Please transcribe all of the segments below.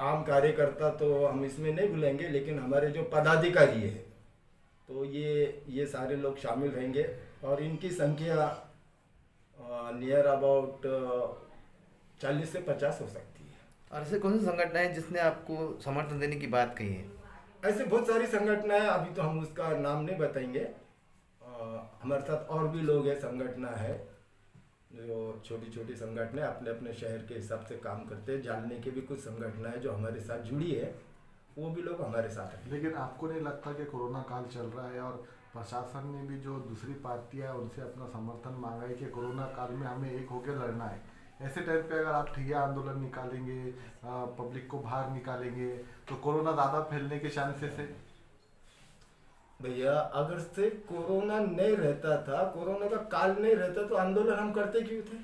आम कार्यकर्ता तो हम इसमें नहीं भूलेंगे, लेकिन हमारे जो पदाधिकारी है तो ये सारे लोग शामिल रहेंगे और इनकी संख्या नियर अबाउट 40 से 50 हो सकती है। और ऐसे कौन सी संगठन है जिसने आपको समर्थन देने की बात कही है? ऐसे बहुत सारी संगठनाएं, अभी तो हम उसका नाम नहीं बताएंगे। हमारे साथ और भी लोग हैं, संगठना है जो छोटी छोटी संगठनें अपने अपने शहर के हिसाब से काम करते हैं। जानने के भी कुछ संगठनाएं है जो हमारे साथ जुड़ी है, वो भी लोग हमारे साथ हैं। लेकिन आपको नहीं लगता कि कोरोना काल चल रहा है और प्रशासन ने भी जो दूसरी पार्टियां उनसे अपना समर्थन मांगा है कि कोरोना काल में हमें एक होकर लड़ना है, ऐसे टाइम पे अगर आप ठिया आंदोलन निकालेंगे, पब्लिक को बाहर निकालेंगे तो कोरोना ज़्यादा फैलने के चांसेस है? भैया, अगर से कोरोना नहीं रहता था, कोरोना का काल नहीं रहता तो आंदोलन हम करते क्यों थे?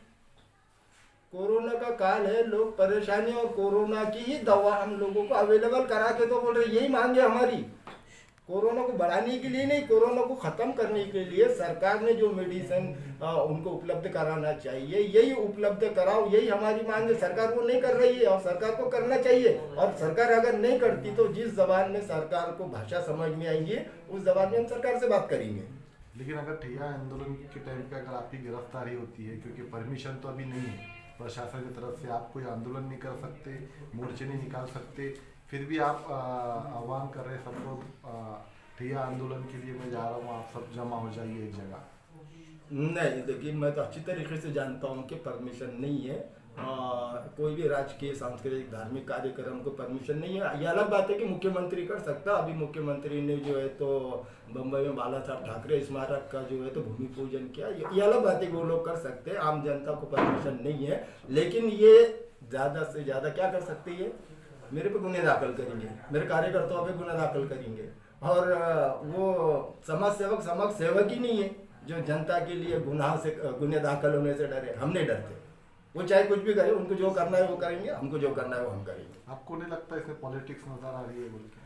कोरोना का काल है, लोग परेशानी और कोरोना की ही दवा हम लोगों को अवेलेबल करा के तो बोल रहे, यही मांगे हमारी। कोरोना को बढ़ाने के लिए नहीं, कोरोना को ख़त्म करने के लिए सरकार ने जो मेडिसिन उनको उपलब्ध कराना चाहिए, यही उपलब्ध कराओ, यही हमारी मांग है। सरकार वो नहीं कर रही है और सरकार को करना चाहिए। और सरकार अगर नहीं करती तो जिस जबान में सरकार को भाषा समझ में आएंगी उस जबान में हम सरकार से बात करेंगे। लेकिन अगर ठिया आंदोलन के टाइम पे अगर आपकी गिरफ्तारी होती है, क्योंकि परमिशन तो अभी नहीं है प्रशासन की तरफ से, आप कोई आंदोलन नहीं कर सकते, मोर्चे नहीं निकाल सकते, फिर भी आप आह्वान कर रहे सब लोग ठिया आंदोलन के लिए मैं जा रहा हूँ, आप सब जमा हो जाइए एक जगह। नहीं, देखिए, मैं तो अच्छी तरीके से जानता हूँ कि परमिशन नहीं है। कोई भी राजकीय, सांस्कृतिक, धार्मिक कार्यक्रम को परमिशन नहीं है। ये अलग बात है कि मुख्यमंत्री कर सकता। अभी मुख्यमंत्री ने जो है तो बम्बई में बाला साहब ठाकरे स्मारक का जो है तो भूमि पूजन किया, ये अलग बात है कि वो लोग कर सकते हैं। आम जनता को परमिशन नहीं है, लेकिन ये ज़्यादा से ज़्यादा क्या कर सकती है? मेरे पे गुन्हे दाखिल करेंगे, मेरे कार्यकर्ताओं पे गुन्हा दाखिल करेंगे। और वो समाज सेवक ही नहीं है जो जनता के लिए गुन्हे दाखिल होने से डरे। हम नहीं डरते, वो चाहे कुछ भी करे, उनको जो करना है वो करेंगे, हमको जो करना है वो हम करेंगे। आपको नहीं लगता इसमें पॉलिटिक्स नजर आ रही है बोल के?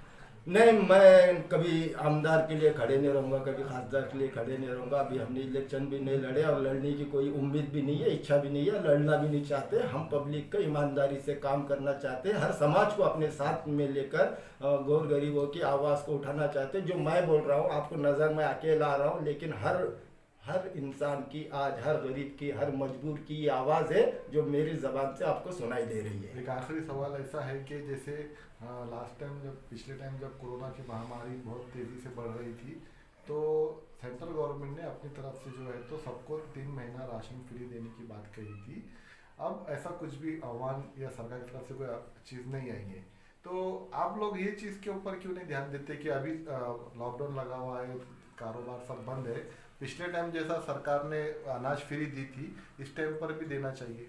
नहीं, मैं कभी आमदार के लिए खड़े नहीं रहूँगा, कभी खासदार के लिए खड़े नहीं रहूँगा। अभी हमने इलेक्शन भी नहीं लड़े और लड़ने की कोई उम्मीद भी नहीं है, इच्छा भी नहीं है, लड़ना भी नहीं चाहते। हम पब्लिक का ईमानदारी से काम करना चाहते हैं, हर समाज को अपने साथ में लेकर गौर गरीबों की आवाज़ को उठाना चाहते हैं। जो मैं बोल रहा हूँ आपको नज़र में अकेला आ रहा हूँ, लेकिन हर इंसान की, आज हर गरीब की, हर मजबूर की ये आवाज़ है जो मेरी ज़बान से आपको सुनाई दे रही है। एक आखिरी सवाल ऐसा है कि जैसे लास्ट टाइम पिछले टाइम जब कोरोना की महामारी बहुत तेज़ी से बढ़ रही थी तो सेंट्रल गवर्नमेंट ने अपनी तरफ से जो है तो सबको 3 महीना राशन फ्री देने की बात कही थी। अब ऐसा कुछ भी आह्वान या सरकार की तरफ से कोई चीज़ नहीं आई है, तो आप लोग ये चीज़ के ऊपर क्यों नहीं ध्यान देते कि अभी लॉकडाउन लगा हुआ है, कारोबार सब बंद है, पिछले टाइम जैसा सरकार ने अनाज फ्री दी थी इस टाइम पर भी देना चाहिए?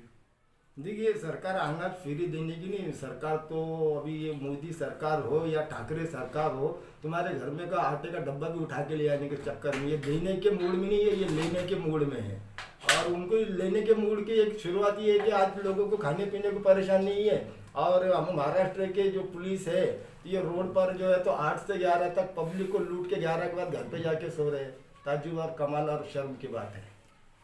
देखिए, सरकार अनाज फ्री देने की नहीं, सरकार तो अभी ये मोदी सरकार हो या ठाकरे सरकार हो, तुम्हारे घर में का आटे का डब्बा भी उठा के ले आने के चक्कर में, ये देने के मूड में नहीं है, ये लेने के मूड में है। और उनको लेने के मूड की एक शुरुआत ये है कि आज लोगों को खाने पीने को परेशानी नहीं है। और हम महाराष्ट्र के जो पुलिस है ये रोड पर जो है तो 8 से 11 तक पब्लिक को लूट के 11 के बाद घर पे जाके सो रहे हैं। ताजुब और कमाल और शर्म की बात है।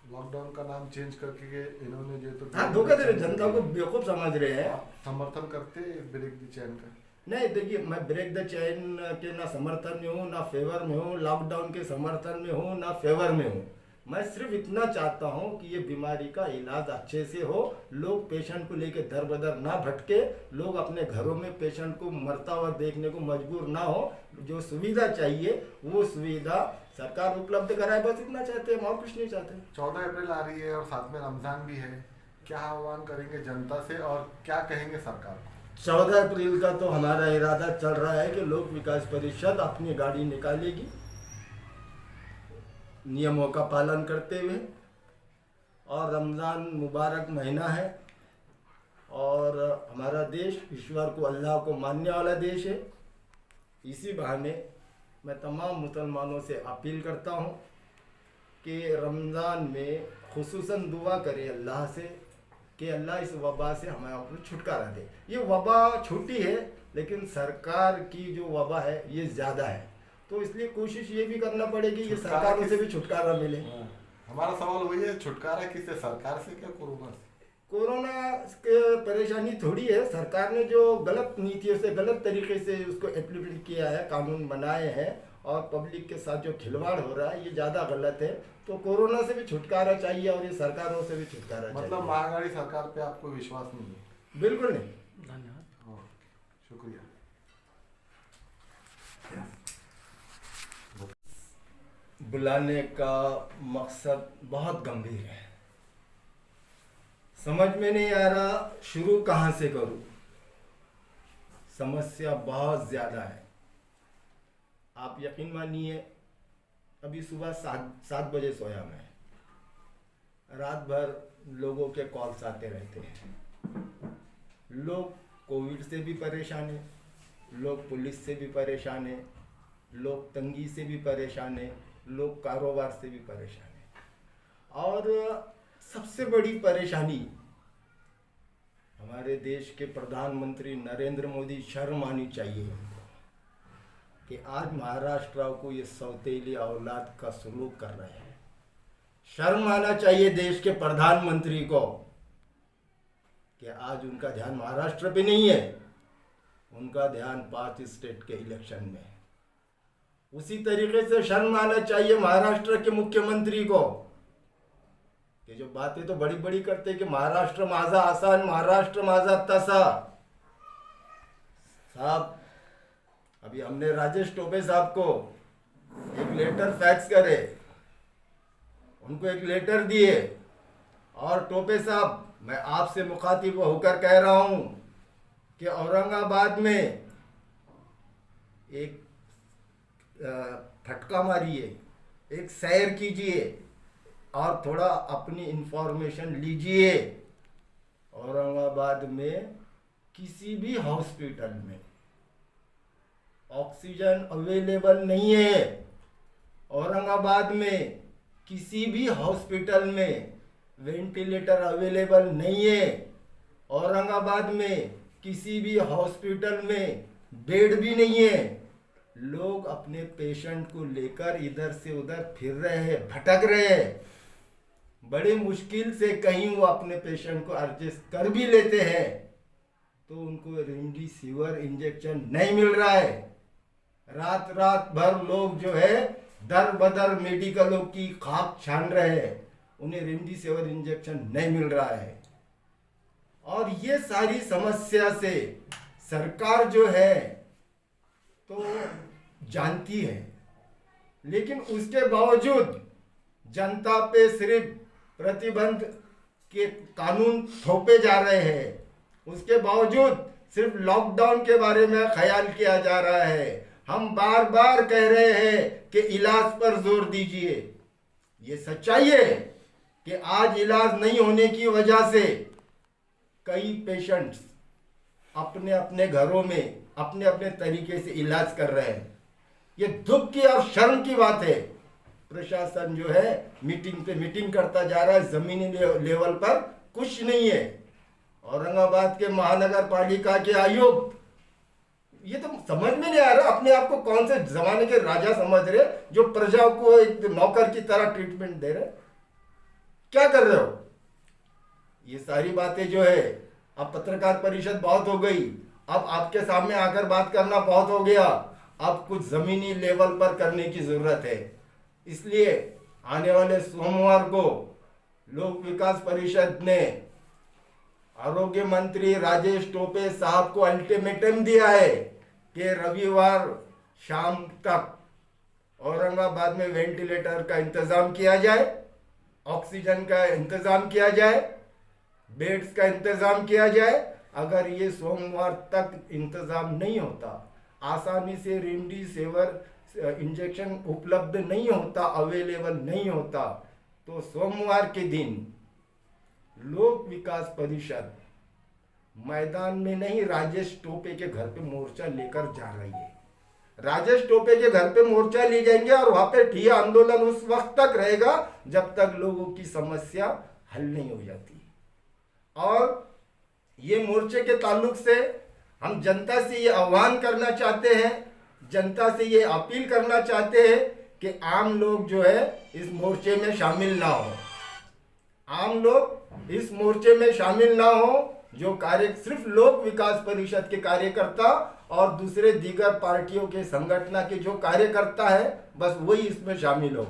लॉकडाउन का नाम चेंज करके इन्होंने जो तो धोखा दे रहे, जनता को बेवकूफ समझ रहे हैं। समर्थन करते ब्रेक द चैन का? नहीं, देखिए, मैं ब्रेक द चैन के ना समर्थन में हूँ ना फेवर में हूँ, लॉकडाउन के समर्थन में हूँ ना फेवर में हूँ। मैं सिर्फ इतना चाहता हूँ कि ये बीमारी का इलाज अच्छे से हो, लोग पेशेंट को लेके दर बदर ना भटके, लोग अपने घरों में पेशेंट को मरता हुआ देखने को मजबूर ना हो। जो सुविधा चाहिए वो सुविधा सरकार उपलब्ध कराए, बस इतना चाहते हैं, और कुछ नहीं चाहते। 14 अप्रैल आ रही है और साथ में रमजान भी है, क्या आह्वान करेंगे जनता से और क्या कहेंगे सरकार को? 14 अप्रैल का तो हमारा इरादा चल रहा है कि लोक विकास परिषद अपनी गाड़ी निकालेगी नियमों का पालन करते हुए, और रमज़ान मुबारक महीना है और हमारा देश ईश्वर को, अल्लाह को मानने वाला देश है। इसी बहाने मैं तमाम मुसलमानों से अपील करता हूँ कि रमज़ान में खुसूसन दुआ करें अल्लाह से कि अल्लाह इस वबा से हमें छुटकारा दे। ये वबा छोटी है लेकिन सरकार की जो वबा है ये ज़्यादा है, तो इसलिए कोशिश ये भी करना पड़ेगी कि सरकारों से भी छुटकारा मिले। हमारा सवाल वही है, छुटकारा किससे, सरकार से क्या कोरोना से? कोरोना के परेशानी थोड़ी है, सरकार ने जो गलत नीतियों से गलत तरीके से उसको इम्प्लीमेंट किया है, कानून बनाए हैं और पब्लिक के साथ जो खिलवाड़ हो रहा है ये ज़्यादा गलत है। तो कोरोना से भी छुटकारा चाहिए और ये सरकारों से भी छुटकारा मतलब चाहिए। महागाड़ी सरकार पे आपको विश्वास नहीं है? बिल्कुल नहीं। धन्यवाद। ओके, शुक्रिया। बुलाने का मकसद बहुत गंभीर है, समझ में नहीं आ रहा शुरू कहाँ से करूं। समस्या बहुत ज़्यादा है। आप यकीन मानिए, अभी सुबह 7 बजे सोया मैं, रात भर लोगों के कॉल्स आते रहते हैं। लोग कोविड से भी परेशान हैं, लोग पुलिस से भी परेशान हैं, लोग तंगी से भी परेशान हैं, लोग कारोबार से भी परेशान हैं। और सबसे बड़ी परेशानी हमारे देश के प्रधानमंत्री नरेंद्र मोदी, शर्म आनी चाहिए उनको कि आज महाराष्ट्र को ये सौतेली औलाद का सलूक कर रहे हैं। शर्म आना चाहिए देश के प्रधानमंत्री को कि आज उनका ध्यान महाराष्ट्र पे नहीं है, उनका ध्यान 5 स्टेट के इलेक्शन में है। उसी तरीके से शर्म आना चाहिए महाराष्ट्र के मुख्यमंत्री को कि जो बातें तो बड़ी बड़ी करते कि महाराष्ट्र माझा आसान, महाराष्ट्र माझा तसा। साहब, अभी हमने राजेश टोपे साहब को एक लेटर फैक्स करे, उनको एक लेटर दिए और टोपे साहब, मैं आपसे मुखातिब होकर कह रहा हूं कि औरंगाबाद में एक फटका मारिए, एक सैर कीजिए और थोड़ा अपनी इंफॉर्मेशन लीजिए। औरंगाबाद में किसी भी हॉस्पिटल में ऑक्सीजन अवेलेबल नहीं है। औरंगाबाद में किसी भी हॉस्पिटल में वेंटिलेटर अवेलेबल नहीं है। औरंगाबाद में किसी भी हॉस्पिटल में बेड भी नहीं है। लोग अपने पेशेंट को लेकर इधर से उधर फिर रहे हैं, भटक रहे हैं। बड़े मुश्किल से कहीं वो अपने पेशेंट को एडजस्ट कर भी लेते हैं तो उनको रेमडेसिविर इंजेक्शन नहीं मिल रहा है। रात रात भर लोग जो है दर बदर मेडिकलों की खाक छान रहे हैं, उन्हें रेमडेसिविर इंजेक्शन नहीं मिल रहा है। और ये सारी समस्या से सरकार जो है तो जानती है, लेकिन उसके बावजूद जनता पे सिर्फ प्रतिबंध के कानून थोपे जा रहे हैं। उसके बावजूद सिर्फ लॉकडाउन के बारे में ख्याल किया जा रहा है। हम बार बार कह रहे हैं कि इलाज पर जोर दीजिए। ये सच्चाई है कि आज इलाज नहीं होने की वजह से कई पेशेंट्स अपने अपने घरों में अपने अपने तरीके से इलाज कर रहे हैं। ये दुख की और शर्म की बात है। प्रशासन जो है मीटिंग पे मीटिंग करता जा रहा है, जमीनी लेवल पर कुछ नहीं है। औरंगाबाद के महानगर पालिका के आयुक्त, ये तो समझ में नहीं आ रहा अपने आप को कौन से जमाने के राजा समझ रहे जो प्रजा को एक नौकर की तरह ट्रीटमेंट दे रहे। क्या कर रहे हो? ये सारी बातें जो है, अब पत्रकार परिषद बहुत हो गई, अब आपके सामने आकर बात करना बहुत हो गया, अब कुछ जमीनी लेवल पर करने की जरूरत है। इसलिए आने वाले सोमवार को लोक विकास परिषद ने आरोग्य मंत्री राजेश टोपे साहब को अल्टीमेटम दिया है कि रविवार शाम तक औरंगाबाद में वेंटिलेटर का इंतजाम किया जाए, ऑक्सीजन का इंतजाम किया जाए, बेड्स का इंतजाम किया जाए। अगर ये सोमवार तक इंतजाम नहीं होता, आसानी से रेमडेसिविर इंजेक्शन उपलब्ध नहीं होता, अवेलेबल नहीं होता, तो सोमवार के दिन लोक विकास परिषद मैदान में नहीं, राजेश टोपे के घर पे मोर्चा लेकर जा रही है। राजेश टोपे के घर पे मोर्चा ले जाएंगे और वहां पे ठिया आंदोलन उस वक्त तक रहेगा जब तक लोगों की समस्या हल नहीं हो जाती। और ये मोर्चे के ताल्लुक से हम जनता से ये आह्वान करना चाहते हैं, जनता से ये अपील करना चाहते हैं कि आम लोग जो है इस मोर्चे में शामिल ना हो, आम लोग इस मोर्चे में शामिल ना हो। जो कार्य सिर्फ लोक विकास परिषद के कार्यकर्ता और दूसरे दीगर पार्टियों के संगठन के जो कार्यकर्ता है बस वही इसमें शामिल हो,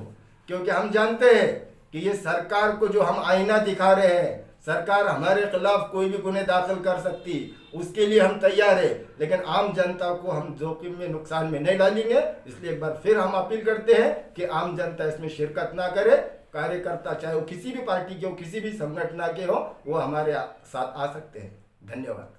क्योंकि हम जानते हैं कि ये सरकार को जो हम आईना दिखा रहे हैं, सरकार हमारे खिलाफ कोई भी गुने दाखिल कर सकती, उसके लिए हम तैयार है, लेकिन आम जनता को हम जोखिम में नुकसान में नहीं डालेंगे। इसलिए एक बार फिर हम अपील करते हैं कि आम जनता इसमें शिरकत ना करे। कार्यकर्ता चाहे वो किसी भी पार्टी के हो, किसी भी संगठन के हो, वो हमारे साथ आ सकते हैं। धन्यवाद।